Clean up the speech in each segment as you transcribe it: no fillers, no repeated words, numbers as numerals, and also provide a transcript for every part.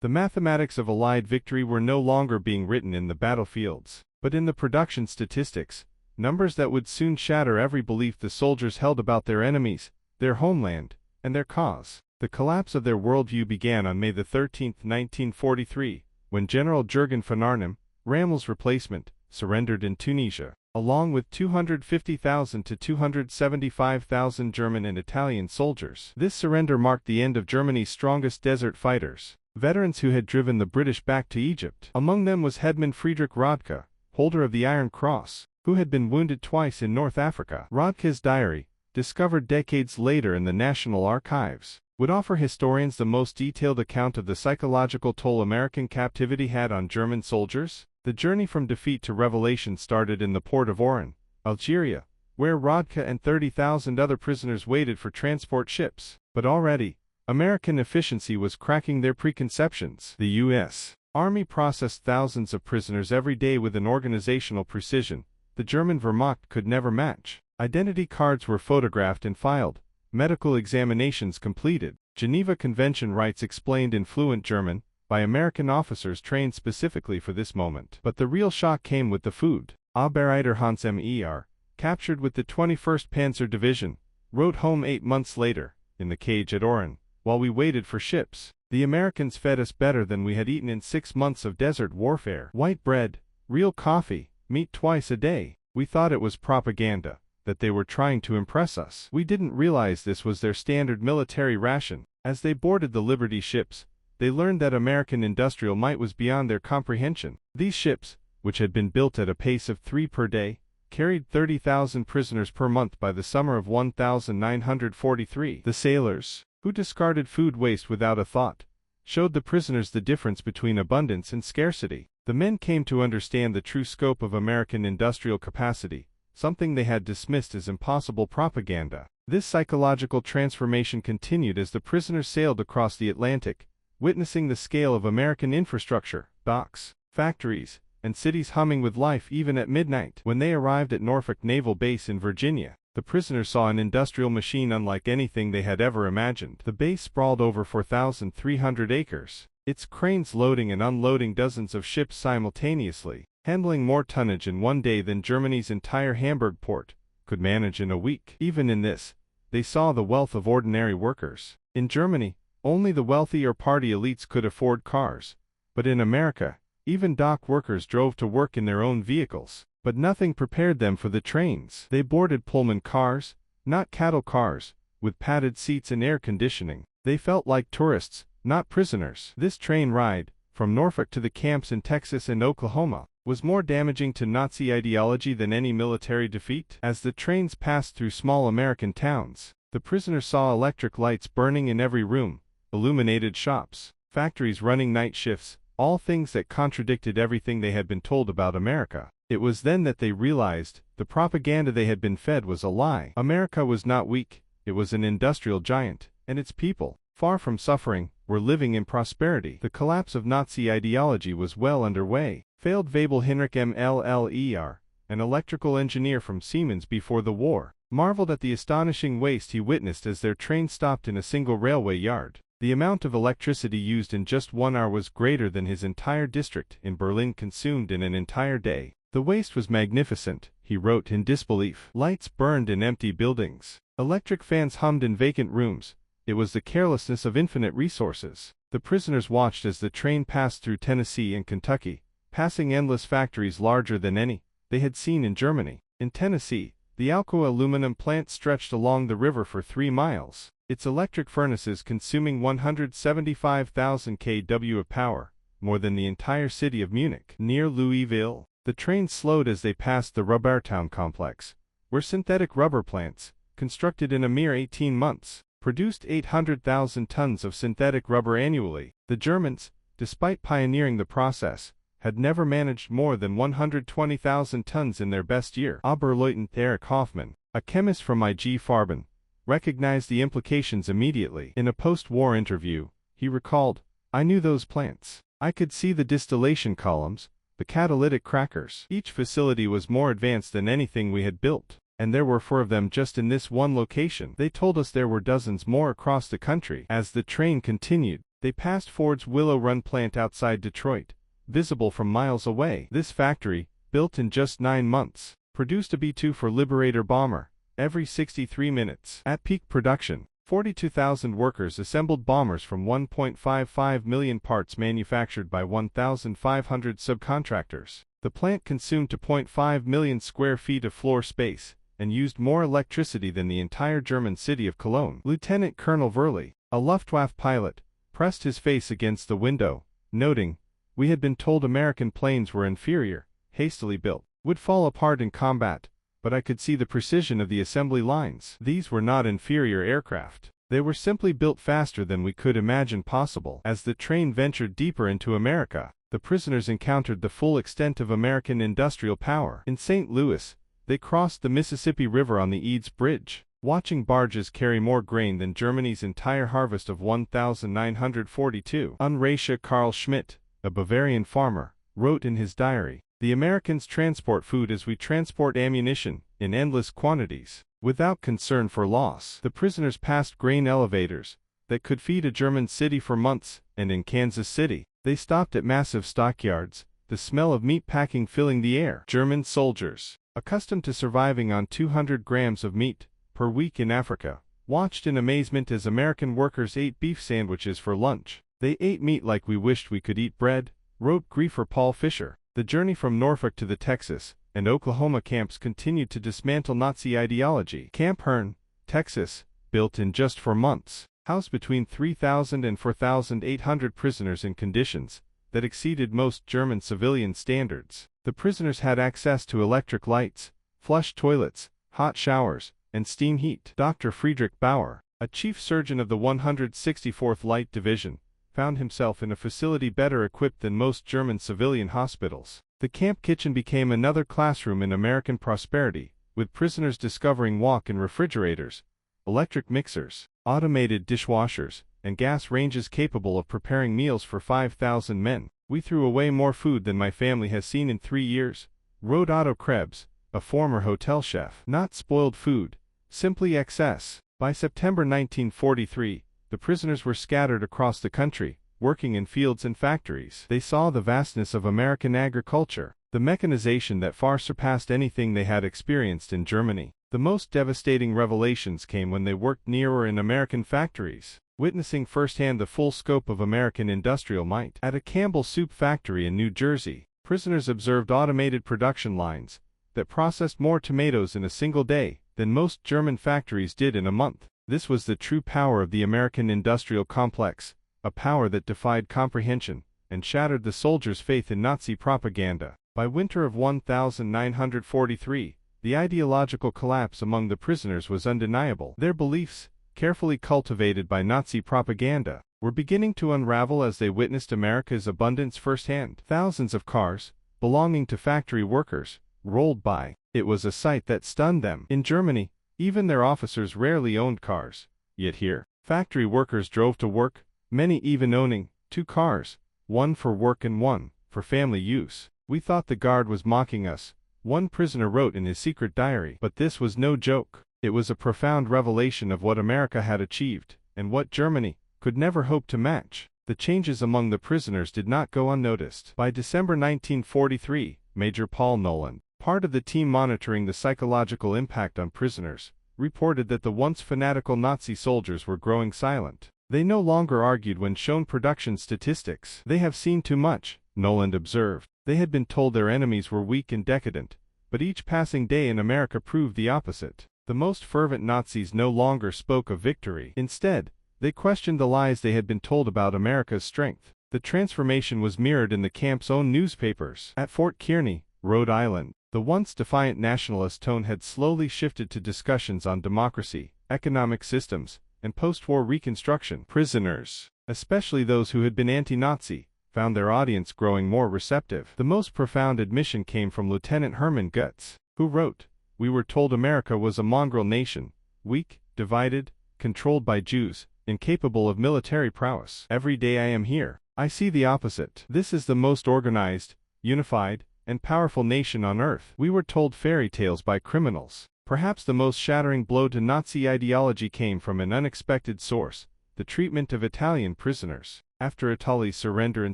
The mathematics of Allied victory were no longer being written in the battlefields, but in the production statistics, numbers that would soon shatter every belief the soldiers held about their enemies, their homeland, and their cause. The collapse of their worldview began on May 13, 1943, when General Jurgen von Arnim, Rommel's replacement, surrendered in Tunisia, along with 250,000 to 275,000 German and Italian soldiers. This surrender marked the end of Germany's strongest desert fighters, veterans who had driven the British back to Egypt. Among them was Hetman Friedrich Rodke, holder of the Iron Cross, who had been wounded twice in North Africa. Rodke's diary, discovered decades later in the National Archives, would offer historians the most detailed account of the psychological toll American captivity had on German soldiers. The journey from defeat to revelation started in the port of Oran, Algeria, where Rodke and 30,000 other prisoners waited for transport ships. But already, American efficiency was cracking their preconceptions. The U.S. Army processed thousands of prisoners every day with an organizational precision the German Wehrmacht could never match. Identity cards were photographed and filed, medical examinations completed, Geneva Convention rights explained in fluent German, by American officers trained specifically for this moment. But the real shock came with the food. Oberreiter Hans Mer, captured with the 21st Panzer Division, wrote home 8 months later, in the cage at Oran, while we waited for ships. The Americans fed us better than we had eaten in 6 months of desert warfare. White bread, real coffee, meat twice a day. We thought it was propaganda, that they were trying to impress us. We didn't realize this was their standard military ration. As they boarded the Liberty ships, they learned that American industrial might was beyond their comprehension. These ships, which had been built at a pace of 3 per day, carried 30,000 prisoners per month by the summer of 1943. The sailors, who discarded food waste without a thought, showed the prisoners the difference between abundance and scarcity. The men came to understand the true scope of American industrial capacity, something they had dismissed as impossible propaganda. This psychological transformation continued as the prisoners sailed across the Atlantic, witnessing the scale of American infrastructure, docks, factories, and cities humming with life even at midnight. When they arrived at Norfolk Naval Base in Virginia, the prisoners saw an industrial machine unlike anything they had ever imagined. The base sprawled over 4,300 acres, its cranes loading and unloading dozens of ships simultaneously, handling more tonnage in one day than Germany's entire Hamburg port could manage in a week. Even in this, they saw the wealth of ordinary workers. In Germany, only the wealthy or party elites could afford cars, but in America, even dock workers drove to work in their own vehicles. But nothing prepared them for the trains. They boarded Pullman cars, not cattle cars, with padded seats and air conditioning. They felt like tourists, not prisoners. This train ride, from Norfolk to the camps in Texas and Oklahoma, was more damaging to Nazi ideology than any military defeat. As the trains passed through small American towns, the prisoners saw electric lights burning in every room, illuminated shops, factories running night shifts, all things that contradicted everything they had been told about America. It was then that they realized the propaganda they had been fed was a lie. America was not weak, it was an industrial giant, and its people, far from suffering, were living in prosperity. The collapse of Nazi ideology was well underway. Failed Wabel Hinrich MLLER, an electrical engineer from Siemens before the war, marveled at the astonishing waste he witnessed as their train stopped in a single railway yard. The amount of electricity used in just 1 hour was greater than his entire district in Berlin consumed in an entire day. The waste was magnificent, he wrote in disbelief. Lights burned in empty buildings. Electric fans hummed in vacant rooms. It was the carelessness of infinite resources. The prisoners watched as the train passed through Tennessee and Kentucky, passing endless factories larger than any they had seen in Germany. In Tennessee, the Alcoa aluminum plant stretched along the river for 3 miles, its electric furnaces consuming 175,000 kW of power, more than the entire city of Munich. Near Louisville, the train slowed as they passed the Rubbertown complex, where synthetic rubber plants, constructed in a mere 18 months, produced 800,000 tons of synthetic rubber annually. The Germans, despite pioneering the process, had never managed more than 120,000 tons in their best year. Oberleutnant Erich Hoffmann, a chemist from IG Farben, recognized the implications immediately. In a post-war interview, he recalled, "I knew those plants. I could see the distillation columns, the catalytic crackers. Each facility was more advanced than anything we had built, and there were 4 of them just in this one location. They told us there were dozens more across the country." As the train continued, They passed Ford's Willow Run plant outside Detroit, visible from miles away. This factory, built in just 9 months, produced a B-2 for Liberator bomber every 63 minutes. At peak production, 42,000 workers assembled bombers from 1.55 million parts manufactured by 1,500 subcontractors. The plant consumed 2.5 million square feet of floor space and used more electricity than the entire German city of Cologne. Lieutenant Colonel Verley, a Luftwaffe pilot, pressed his face against the window, noting, "We had been told American planes were inferior, hastily built, would fall apart in combat, but I could see the precision of the assembly lines. These were not inferior aircraft. They were simply built faster than we could imagine possible." As the train ventured deeper into America, the prisoners encountered the full extent of American industrial power. In St. Louis, they crossed the Mississippi River on the Eads Bridge, watching barges carry more grain than Germany's entire harvest of 1,942. Unratia Karl Schmidt, a Bavarian farmer, wrote in his diary, "The Americans transport food as we transport ammunition, in endless quantities, without concern for loss." The prisoners passed grain elevators that could feed a German city for months, and in Kansas City, they stopped at massive stockyards, the smell of meat packing filling the air. German soldiers, accustomed to surviving on 200 grams of meat per week in Africa, watched in amazement as American workers ate beef sandwiches for lunch. "They ate meat like we wished we could eat bread," wrote griefer Paul Fisher. The journey from Norfolk to the Texas and Oklahoma camps continued to dismantle Nazi ideology. Camp Hearn, Texas, built in just 4 months, housed between 3,000 and 4,800 prisoners in conditions that exceeded most German civilian standards. The prisoners had access to electric lights, flush toilets, hot showers, and steam heat. Dr. Friedrich Bauer, a chief surgeon of the 164th Light Division, found himself in a facility better equipped than most German civilian hospitals. The camp kitchen became another classroom in American prosperity, with prisoners discovering walk-in refrigerators, electric mixers, automated dishwashers, and gas ranges capable of preparing meals for 5,000 men. "We threw away more food than my family has seen in 3 years, wrote Otto Krebs, a former hotel chef. Not spoiled food, simply excess. By September 1943, the prisoners were scattered across the country, working in fields and factories. They saw the vastness of American agriculture, the mechanization that far surpassed anything they had experienced in Germany. The most devastating revelations came when they worked near or in American factories, witnessing firsthand the full scope of American industrial might. At a Campbell Soup factory in New Jersey, prisoners observed automated production lines that processed more tomatoes in a single day than most German factories did in a month. This was the true power of the American industrial complex, a power that defied comprehension and shattered the soldiers' faith in Nazi propaganda. By winter of 1943, the ideological collapse among the prisoners was undeniable. Their beliefs, carefully cultivated by Nazi propaganda, were beginning to unravel as they witnessed America's abundance firsthand. Thousands of cars, belonging to factory workers, rolled by. It was a sight that stunned them. In Germany, even their officers rarely owned cars. Yet here, factory workers drove to work, many even owning 2 cars, one for work and one for family use. "We thought the guard was mocking us," one prisoner wrote in his secret diary. But this was no joke. It was a profound revelation of what America had achieved, and what Germany could never hope to match. The changes among the prisoners did not go unnoticed. By December 1943, Major Paul Noland, part of the team monitoring the psychological impact on prisoners, reported that the once fanatical Nazi soldiers were growing silent. They no longer argued when shown production statistics. "They have seen too much," Noland observed. They had been told their enemies were weak and decadent, but each passing day in America proved the opposite. The most fervent Nazis no longer spoke of victory. Instead, they questioned the lies they had been told about America's strength. The transformation was mirrored in the camp's own newspapers. At Fort Kearny, Rhode Island, the once defiant nationalist tone had slowly shifted to discussions on democracy, economic systems, and post-war reconstruction. Prisoners, especially those who had been anti-Nazi, found their audience growing more receptive. The most profound admission came from Lieutenant Herman Goetz, who wrote, "We were told America was a mongrel nation, weak, divided, controlled by Jews, incapable of military prowess. Every day I am here, I see the opposite. This is the most organized, unified, and powerful nation on earth." We were told fairy tales by criminals. Perhaps the most shattering blow to Nazi ideology came from an unexpected source: the treatment of Italian prisoners. After Italy's surrender in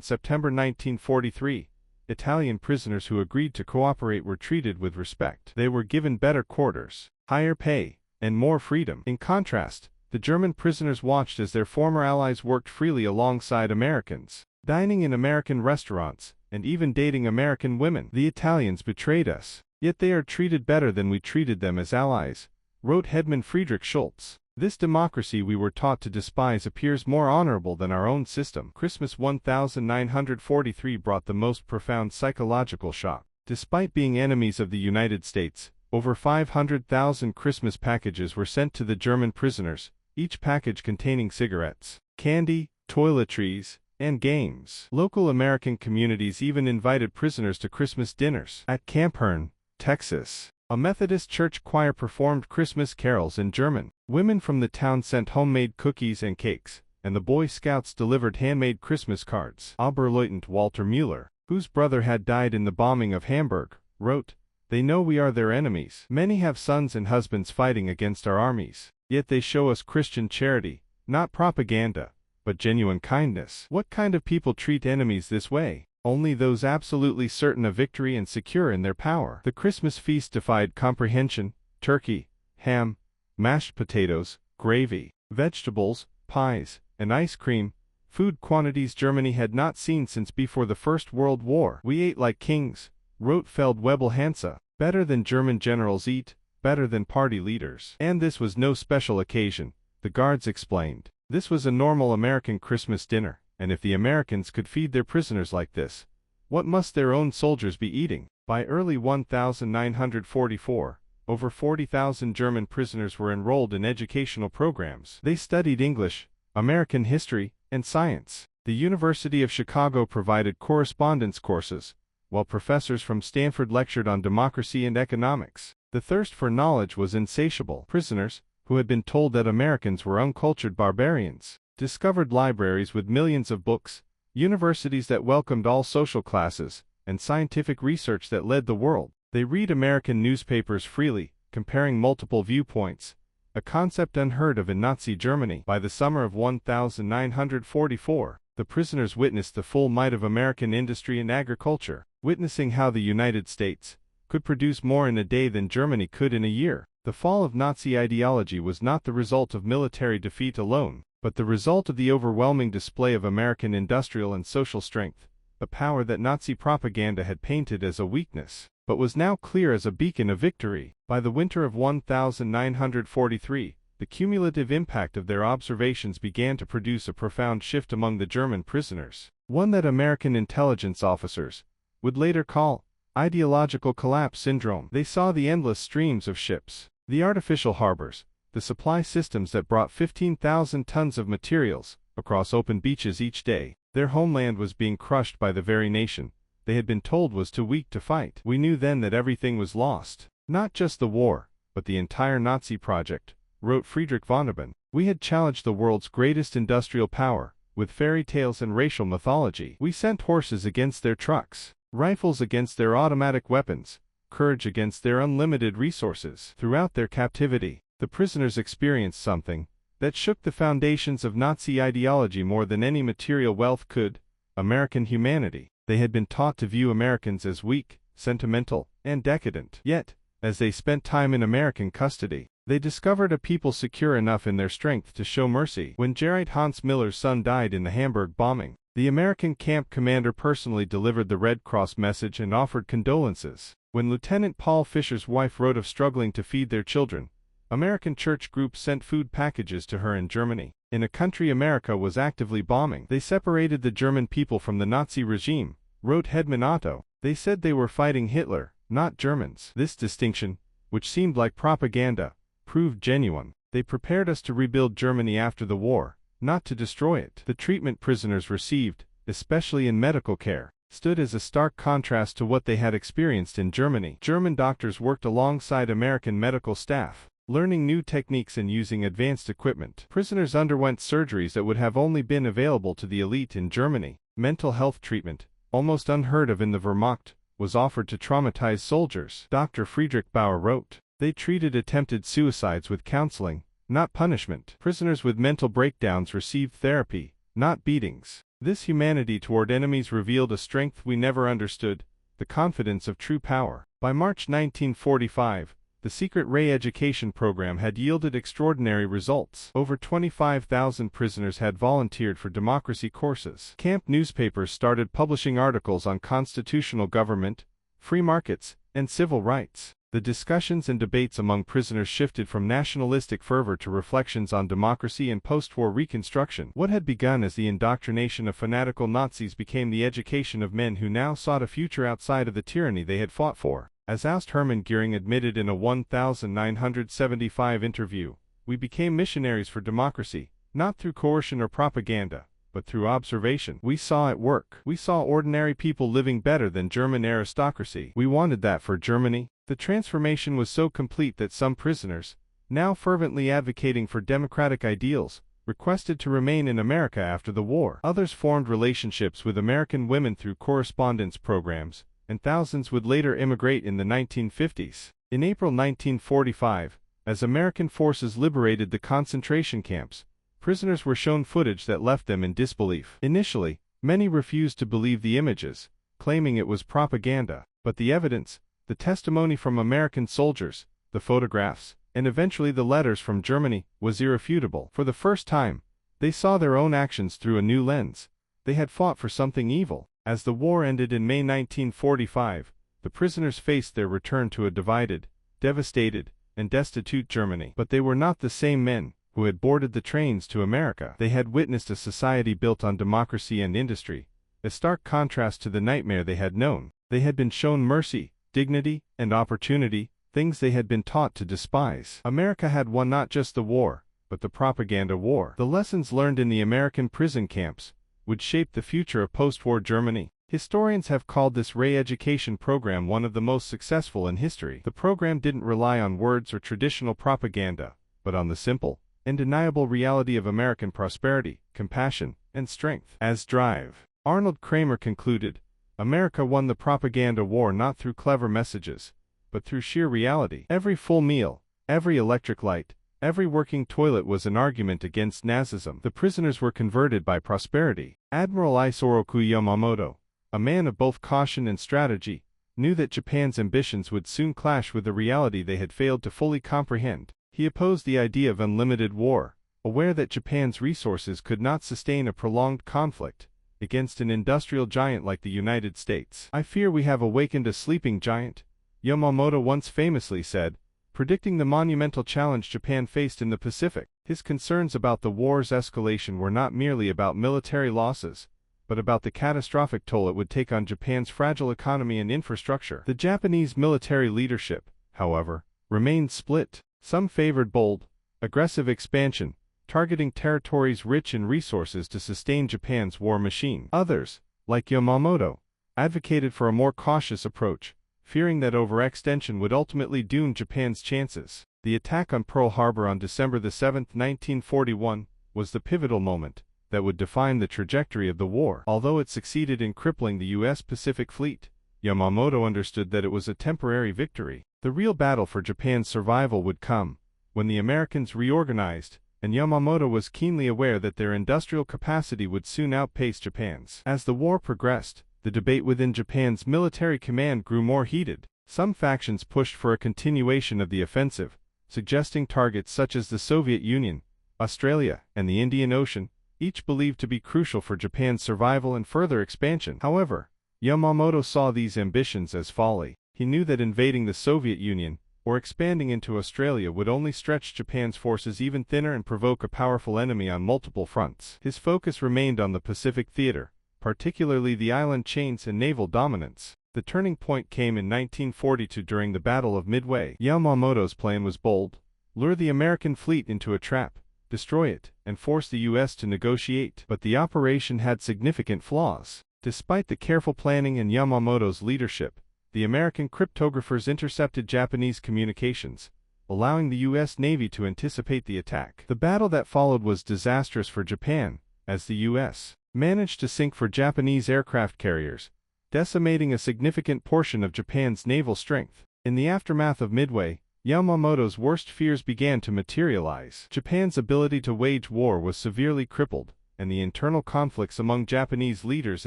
September 1943, Italian prisoners who agreed to cooperate were treated with respect. They were given better quarters, higher pay, and more freedom. In contrast, the German prisoners watched as their former allies worked freely alongside Americans, dining in American restaurants, and even dating American women. The Italians betrayed us, yet they are treated better than we treated them as allies, wrote Hetman Friedrich Schultz. This democracy we were taught to despise appears more honorable than our own system. Christmas 1943 brought the most profound psychological shock. Despite being enemies of the United States, over 500,000 Christmas packages were sent to the German prisoners, each package containing cigarettes, candy, toiletries, and games. Local American communities even invited prisoners to Christmas dinners. At Camp Hearn, Texas, a Methodist church choir performed Christmas carols in German. Women from the town sent homemade cookies and cakes, and the Boy Scouts delivered handmade Christmas cards. Oberleutnant Walter Müller, whose brother had died in the bombing of Hamburg, wrote, "They know we are their enemies. Many have sons and husbands fighting against our armies, yet they show us Christian charity, not propaganda, but genuine kindness." What kind of people treat enemies this way? Only those absolutely certain of victory and secure in their power. The Christmas feast defied comprehension: turkey, ham, mashed potatoes, gravy, vegetables, pies, and ice cream, food quantities Germany had not seen since before the First World War. "We ate like kings," wrote Feldwebel Hansa, "better than German generals eat, better than party leaders." And this was no special occasion, the guards explained. This was a normal American Christmas dinner, and if the Americans could feed their prisoners like this, what must their own soldiers be eating? By early 1944, over 40,000 German prisoners were enrolled in educational programs. They studied English, American history, and science. The University of Chicago provided correspondence courses, while professors from Stanford lectured on democracy and economics. The thirst for knowledge was insatiable. Prisoners, who had been told that Americans were uncultured barbarians, discovered libraries with millions of books, universities that welcomed all social classes, and scientific research that led the world. They read American newspapers freely, comparing multiple viewpoints, a concept unheard of in Nazi Germany. By the summer of 1944, the prisoners witnessed the full might of American industry and agriculture, witnessing how the United States could produce more in a day than Germany could in a year. The fall of Nazi ideology was not the result of military defeat alone, but the result of the overwhelming display of American industrial and social strength, a power that Nazi propaganda had painted as a weakness, but was now clear as a beacon of victory. By the winter of 1943, the cumulative impact of their observations began to produce a profound shift among the German prisoners, one that American intelligence officers would later call ideological collapse syndrome. They saw the endless streams of ships, the artificial harbors, the supply systems that brought 15,000 tons of materials across open beaches each day. Their homeland was being crushed by the very nation they had been told was too weak to fight. "We knew then that everything was lost. Not just the war, but the entire Nazi project," wrote Friedrich Vonnegut. "We had challenged the world's greatest industrial power, with fairy tales and racial mythology. We sent horses against their trucks, rifles against their automatic weapons, courage against their unlimited resources." Throughout their captivity, the prisoners experienced something that shook the foundations of Nazi ideology more than any material wealth could: American humanity. They had been taught to view Americans as weak, sentimental, and decadent. Yet, as they spent time in American custody, they discovered a people secure enough in their strength to show mercy. When Gerrit Hans Miller's son died in the Hamburg bombing, the American camp commander personally delivered the Red Cross message and offered condolences. When Lieutenant Paul Fisher's wife wrote of struggling to feed their children, American church groups sent food packages to her in Germany. In a country America was actively bombing, they separated the German people from the Nazi regime, wrote Hedman Otto. They said they were fighting Hitler, not Germans. This distinction, which seemed like propaganda, proved genuine. They prepared us to rebuild Germany after the war, not to destroy it. The treatment prisoners received, especially in medical care, stood as a stark contrast to what they had experienced in Germany. German doctors worked alongside American medical staff, learning new techniques and using advanced equipment. Prisoners underwent surgeries that would have only been available to the elite in Germany. Mental health treatment, almost unheard of in the Wehrmacht, was offered to traumatized soldiers. Dr. Friedrich Bauer wrote, "They treated attempted suicides with counseling, not punishment. Prisoners with mental breakdowns received therapy, not beatings." This humanity toward enemies revealed a strength we never understood, the confidence of true power. By March 1945, the secret Ray education program had yielded extraordinary results. Over 25,000 prisoners had volunteered for democracy courses. Camp newspapers started publishing articles on constitutional government, free markets, and civil rights. The discussions and debates among prisoners shifted from nationalistic fervor to reflections on democracy and post-war reconstruction. What had begun as the indoctrination of fanatical Nazis became the education of men who now sought a future outside of the tyranny they had fought for. As Oust Hermann Göring admitted in a 1975 interview, "We became missionaries for democracy, not through coercion or propaganda, but through observation. We saw it work. We saw ordinary people living better than German aristocracy. We wanted that for Germany." The transformation was so complete that some prisoners, now fervently advocating for democratic ideals, requested to remain in America after the war. Others formed relationships with American women through correspondence programs, and thousands would later immigrate in the 1950s. In April 1945, as American forces liberated the concentration camps, prisoners were shown footage that left them in disbelief. Initially, many refused to believe the images, claiming it was propaganda, but the evidence, the testimony from American soldiers, the photographs, and eventually the letters from Germany, was irrefutable. For the first time, they saw their own actions through a new lens. They had fought for something evil. As the war ended in May 1945, the prisoners faced their return to a divided, devastated, and destitute Germany. But they were not the same men who had boarded the trains to America. They had witnessed a society built on democracy and industry, a stark contrast to the nightmare they had known. They had been shown mercy, dignity, and opportunity, things they had been taught to despise. America had won not just the war, but the propaganda war. The lessons learned in the American prison camps would shape the future of post-war Germany. Historians have called this Ray education program one of the most successful in history. The program didn't rely on words or traditional propaganda, but on the simple, undeniable reality of American prosperity, compassion, and strength. As Drive. Arnold Kramer concluded, America won the propaganda war not through clever messages, but through sheer reality. Every full meal, every electric light, every working toilet was an argument against Nazism. The prisoners were converted by prosperity. Admiral Isoroku Yamamoto, a man of both caution and strategy, knew that Japan's ambitions would soon clash with the reality they had failed to fully comprehend. He opposed the idea of unlimited war, aware that Japan's resources could not sustain a prolonged conflict against an industrial giant like the United States. "I fear we have awakened a sleeping giant," Yamamoto once famously said, predicting the monumental challenge Japan faced in the Pacific. His concerns about the war's escalation were not merely about military losses, but about the catastrophic toll it would take on Japan's fragile economy and infrastructure. The Japanese military leadership, however, remained split. Some favored bold, aggressive expansion, targeting territories rich in resources to sustain Japan's war machine. Others, like Yamamoto, advocated for a more cautious approach, fearing that overextension would ultimately doom Japan's chances. The attack on Pearl Harbor on December 7, 1941, was the pivotal moment that would define the trajectory of the war. Although it succeeded in crippling the U.S. Pacific Fleet, Yamamoto understood that it was a temporary victory. The real battle for Japan's survival would come when the Americans reorganized, and Yamamoto was keenly aware that their industrial capacity would soon outpace Japan's. As the war progressed, the debate within Japan's military command grew more heated. Some factions pushed for a continuation of the offensive, suggesting targets such as the Soviet Union, Australia, and the Indian Ocean, each believed to be crucial for Japan's survival and further expansion. However, Yamamoto saw these ambitions as folly. He knew that invading the Soviet Union, or expanding into Australia would only stretch Japan's forces even thinner and provoke a powerful enemy on multiple fronts. His focus remained on the Pacific theater, particularly the island chains and naval dominance. The turning point came in 1942 during the Battle of Midway. Yamamoto's plan was bold: lure the American fleet into a trap, destroy it, and force the U.S. to negotiate. But the operation had significant flaws. Despite the careful planning and Yamamoto's leadership, the American cryptographers intercepted Japanese communications, allowing the U.S. Navy to anticipate the attack. The battle that followed was disastrous for Japan, as the U.S. managed to sink 4 Japanese aircraft carriers, decimating a significant portion of Japan's naval strength. In the aftermath of Midway, Yamamoto's worst fears began to materialize. Japan's ability to wage war was severely crippled, and the internal conflicts among Japanese leaders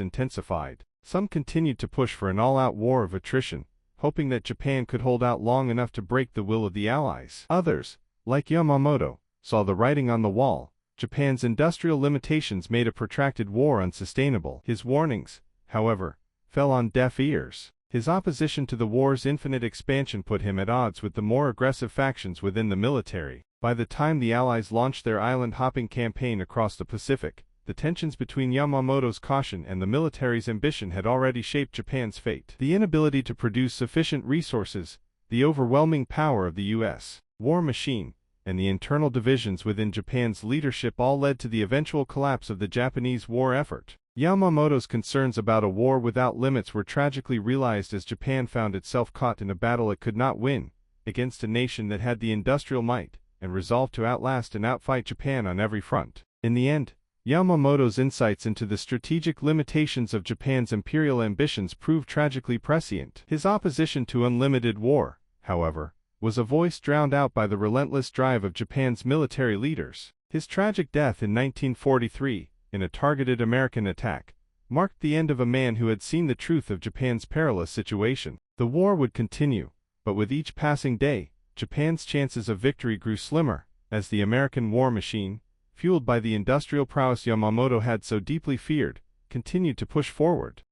intensified. Some continued to push for an all-out war of attrition, hoping that Japan could hold out long enough to break the will of the Allies. Others, like Yamamoto, saw the writing on the wall. Japan's industrial limitations made a protracted war unsustainable. His warnings, however, fell on deaf ears. His opposition to the war's infinite expansion put him at odds with the more aggressive factions within the military. By the time the Allies launched their island-hopping campaign across the Pacific, the tensions between Yamamoto's caution and the military's ambition had already shaped Japan's fate. The inability to produce sufficient resources, the overwhelming power of the U.S. war machine, and the internal divisions within Japan's leadership all led to the eventual collapse of the Japanese war effort. Yamamoto's concerns about a war without limits were tragically realized as Japan found itself caught in a battle it could not win, against a nation that had the industrial might and resolve to outlast and outfight Japan on every front. In the end, Yamamoto's insights into the strategic limitations of Japan's imperial ambitions proved tragically prescient. His opposition to unlimited war, however, was a voice drowned out by the relentless drive of Japan's military leaders. His tragic death in 1943, in a targeted American attack, marked the end of a man who had seen the truth of Japan's perilous situation. The war would continue, but with each passing day, Japan's chances of victory grew slimmer, as the American war machine, fueled by the industrial prowess Yamamoto had so deeply feared, continued to push forward.